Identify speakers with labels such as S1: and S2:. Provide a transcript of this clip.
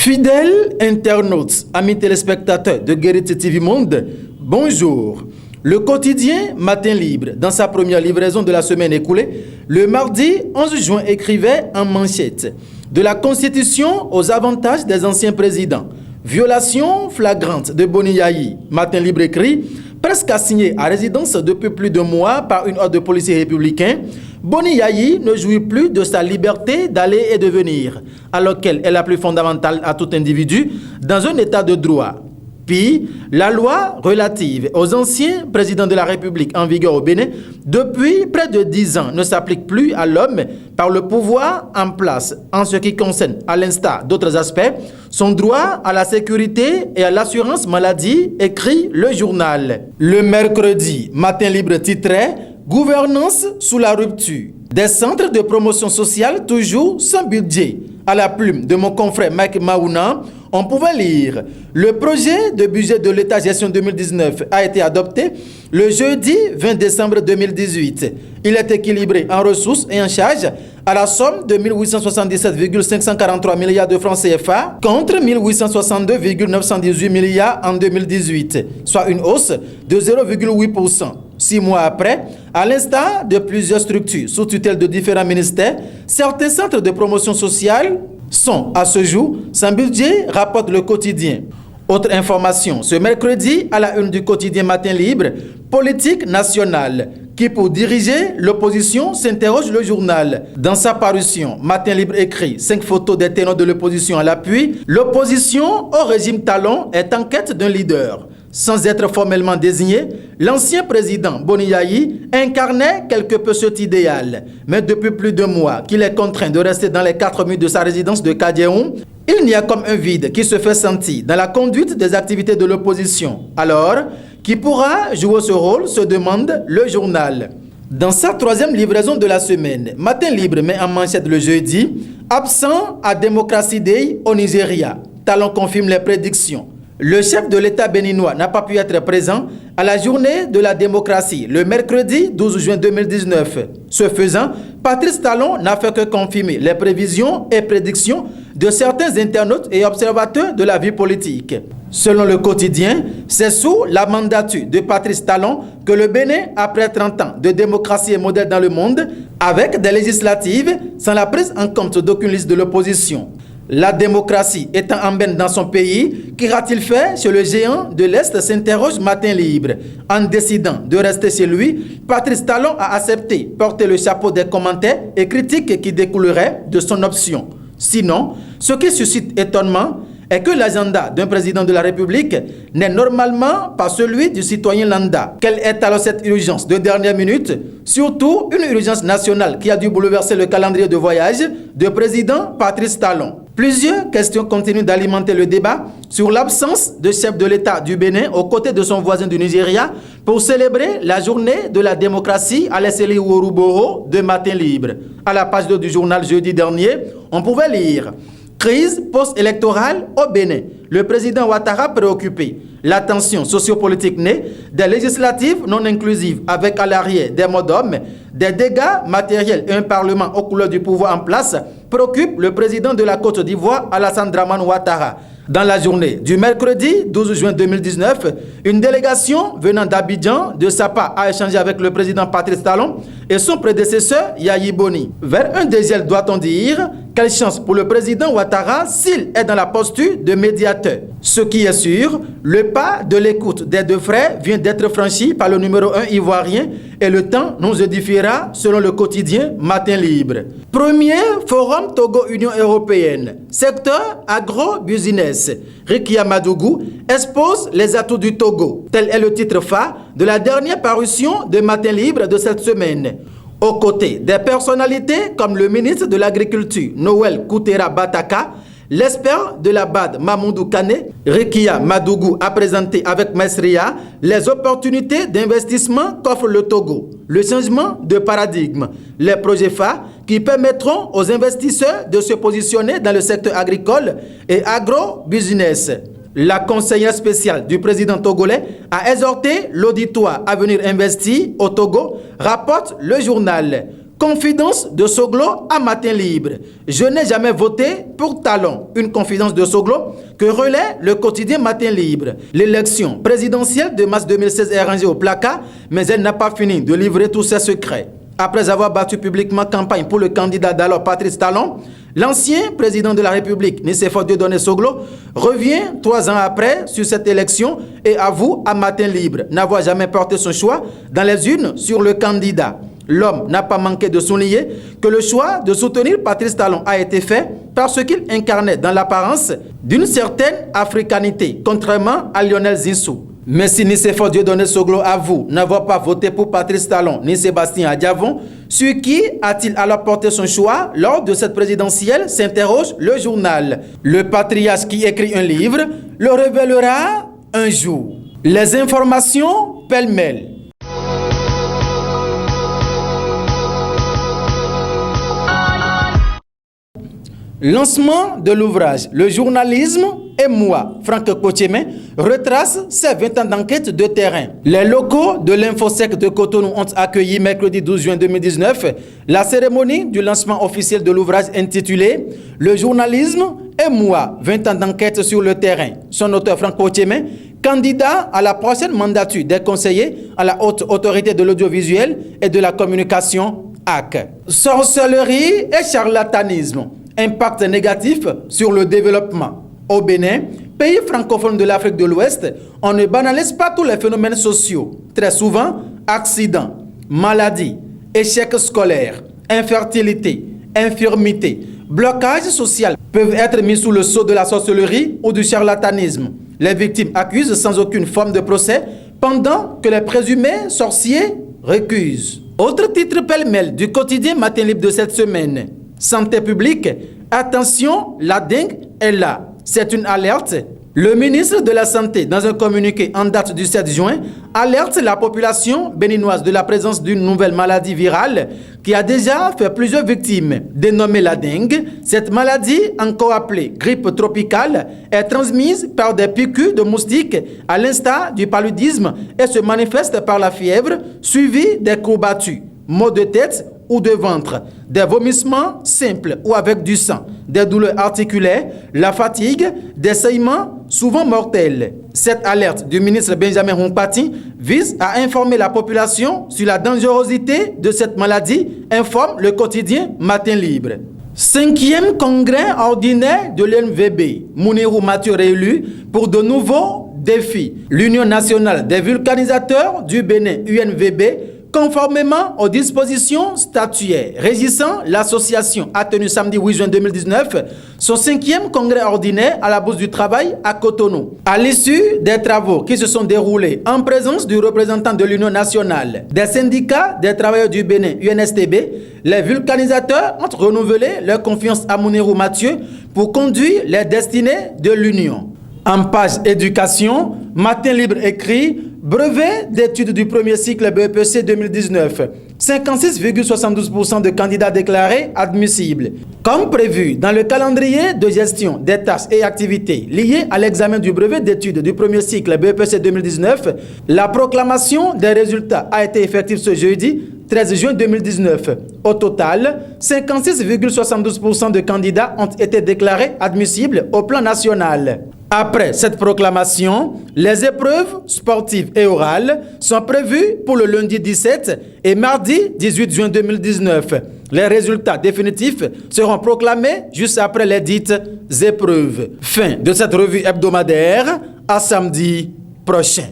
S1: Fidèles internautes, amis téléspectateurs de Guérite TV Monde, bonjour. Le quotidien Matin Libre, dans sa première livraison de la semaine écoulée, le mardi 11 juin écrivait en manchette « De la Constitution aux avantages des anciens présidents. Violation flagrante de Boni Yayi ». Matin Libre écrit « Presque assigné à résidence depuis plus de mois par une horde de policiers républicains, Boni Yayi ne jouit plus de sa liberté d'aller et de venir, alors qu'elle est la plus fondamentale à tout individu dans un état de droit. Puis, la loi relative aux anciens présidents de la République en vigueur au Bénin depuis près de 10 ans ne s'applique plus à l'homme par le pouvoir en place en ce qui concerne, à l'instar d'autres aspects, son droit à la sécurité et à l'assurance maladie, écrit le journal. Le mercredi, Matin Libre titrait « Gouvernance sous la rupture ». Des centres de promotion sociale toujours sans budget. À la plume de mon confrère Mike Maouna, on pouvait lire « Le projet de budget de l'État gestion 2019 a été adopté le jeudi 20 décembre 2018. Il est équilibré en ressources et en charges à la somme de 1877,543 milliards de francs CFA contre 1862,918 milliards en 2018, soit une hausse de 0,8%. 6 mois après, à l'instar de plusieurs structures sous tutelle de différents ministères, certains centres de promotion sociale sont à ce jour sans budget, rapporte le quotidien. Autre information, ce mercredi, à la une du quotidien Matin Libre, politique nationale, qui pour diriger l'opposition s'interroge le journal. Dans sa parution, Matin Libre écrit 5 photos des ténors de l'opposition à l'appui. L'opposition au régime Talon est en quête d'un leader. Sans être formellement désigné, l'ancien président Boni Yayi incarnait quelque peu cet idéal. Mais depuis plus de mois qu'il est contraint de rester dans les 4 murs de sa résidence de Kadiehoum, il y a comme un vide qui se fait sentir dans la conduite des activités de l'opposition. Alors, qui pourra jouer ce rôle, se demande le journal. Dans sa 3e livraison de la semaine, Matin Libre met en manchette le jeudi « Absent à Démocratie Day au Nigeria ». Talon confirme les prédictions. Le chef de l'État béninois n'a pas pu être présent à la journée de la démocratie, le mercredi 12 juin 2019. Ce faisant, Patrice Talon n'a fait que confirmer les prévisions et prédictions de certains internautes et observateurs de la vie politique. Selon le quotidien, c'est sous la mandature de Patrice Talon que le Bénin, après 30 ans de démocratie et modèle dans le monde, avec des législatives sans la prise en compte d'aucune liste de l'opposition. La démocratie étant en berne dans son pays, qu'ira-t-il faire chez le géant de l'Est, s'interroge Matin Libre. En décidant de rester chez lui, Patrice Talon a accepté porter le chapeau des commentaires et critiques qui découleraient de son option. Sinon, ce qui suscite étonnement est que l'agenda d'un président de la République n'est normalement pas celui du citoyen lambda. Quelle est alors cette urgence de dernière minute? Surtout une urgence nationale qui a dû bouleverser le calendrier de voyage de président Patrice Talon. Plusieurs questions continuent d'alimenter le débat sur l'absence de chef de l'État du Bénin aux côtés de son voisin du Nigeria pour célébrer la journée de la démocratie à l'Esseli Ouoruboro de Matin Libre. À la page 2 du journal jeudi dernier, on pouvait lire « Crise post-électorale au Bénin. Le président Ouattara préoccupé. La tension sociopolitique née des législatives non inclusives avec à l'arrière des mots d'homme, des dégâts matériels et un parlement aux couleurs du pouvoir en place préoccupe le président de la Côte d'Ivoire, Alassane Dramane Ouattara. Dans la journée du mercredi 12 juin 2019, une délégation venant d'Abidjan, de Sapa, a échangé avec le président Patrice Talon et son prédécesseur Yayi Boni. Vers un dégel, doit-on dire, quelle chance pour le président Ouattara s'il est dans la posture de médiateur. Ce qui est sûr, le pas de l'écoute des deux frères vient d'être franchi par le numéro 1 ivoirien et le temps nous édifiera selon le quotidien Matin Libre. Premier forum Togo-Union européenne, secteur agro-business. Rekia Madougou expose les atouts du Togo. Tel est le titre phare de la dernière parution de Matin Libre de cette semaine. Aux côtés des personnalités comme le ministre de l'Agriculture, Noël Koutera Bataka, l'expert de la BAD, Mamoudou Kane, Rekia Madougou a présenté avec maestria les opportunités d'investissement qu'offre le Togo, le changement de paradigme, les projets phares qui permettront aux investisseurs de se positionner dans le secteur agricole et agro-business. La conseillère spéciale du président togolais a exhorté l'auditoire à venir investir au Togo, rapporte le journal. Confidence de Soglo à Matin Libre. Je n'ai jamais voté pour Talon. Une confidence de Soglo que relaie le quotidien Matin Libre. L'élection présidentielle de mars 2016 est rangée au placard, mais elle n'a pas fini de livrer tous ses secrets. Après avoir battu publiquement campagne pour le candidat d'alors Patrice Talon, l'ancien président de la République, Nicéphore Dieudonné Soglo, revient 3 ans après sur cette élection et avoue à Matin Libre n'avoir jamais porté son choix dans les urnes sur le candidat. L'homme n'a pas manqué de souligner que le choix de soutenir Patrice Talon a été fait parce qu'il incarnait dans l'apparence d'une certaine africanité, contrairement à Lionel Zinsou. Mais si Nicéphore Dieudonné Soglo avoue n'avoir pas voté pour Patrice Talon ni Sébastien Adiavon, sur qui a-t-il alors porté son choix lors de cette présidentielle, s'interroge le journal. Le patriarche qui écrit un livre le révélera un jour. Les informations pêle-mêle. Lancement de l'ouvrage « Le journalisme et moi », Franck Cochemin retrace ses 20 ans d'enquête de terrain. Les locaux de l'Infosec de Cotonou ont accueilli mercredi 12 juin 2019 la cérémonie du lancement officiel de l'ouvrage intitulé « Le journalisme et moi, 20 ans d'enquête sur le terrain ». Son auteur Franck Cochemin, candidat à la prochaine mandature des conseillers à la haute autorité de l'audiovisuel et de la communication HAC. Sorcellerie et charlatanisme. Impact négatif sur le développement. Au Bénin, pays francophone de l'Afrique de l'Ouest, on ne banalise pas tous les phénomènes sociaux. Très souvent, accidents, maladies, échecs scolaires, infertilité, infirmité, blocage social peuvent être mis sous le sceau de la sorcellerie ou du charlatanisme. Les victimes accusent sans aucune forme de procès pendant que les présumés sorciers récusent. Autre titre pêle-mêle du quotidien Matin Libre de cette semaine. Santé publique, attention, la dengue est là. C'est une alerte. Le ministre de la Santé, dans un communiqué en date du 7 juin, alerte la population béninoise de la présence d'une nouvelle maladie virale qui a déjà fait plusieurs victimes. Dénommée la dengue, cette maladie, encore appelée grippe tropicale, est transmise par des piqûres de moustiques à l'instar du paludisme et se manifeste par la fièvre suivie des courbatures, maux de tête ou de ventre, des vomissements simples ou avec du sang, des douleurs articulaires, la fatigue, des saignements souvent mortels. Cette alerte du ministre Benjamin Humpati vise à informer la population sur la dangerosité de cette maladie, informe le quotidien Matin Libre. 5e congrès ordinaire de l'UNVB, Mounirou Mathieu réélu pour de nouveaux défis. L'Union nationale des vulcanisateurs du Bénin, UNVB, conformément aux dispositions statutaires régissant l'association, a tenu samedi 8 juin 2019 son 5e congrès ordinaire à la Bourse du Travail à Cotonou. À l'issue des travaux qui se sont déroulés en présence du représentant de l'Union nationale, des syndicats des travailleurs du Bénin, UNSTB, les vulcanisateurs ont renouvelé leur confiance à Mounirou Mathieu pour conduire les destinées de l'Union. En page éducation, Matin Libre écrit brevet d'études du premier cycle BEPC 2019. 56,72% de candidats déclarés admissibles. Comme prévu dans le calendrier de gestion des tâches et activités liées à l'examen du brevet d'études du premier cycle BEPC 2019, la proclamation des résultats a été effective ce jeudi 13 juin 2019. Au total, 56,72% de candidats ont été déclarés admissibles au plan national. Après cette proclamation, les épreuves sportives et orales sont prévues pour le lundi 17 et mardi 18 juin 2019. Les résultats définitifs seront proclamés juste après les dites épreuves. Fin de cette revue hebdomadaire. À samedi prochain.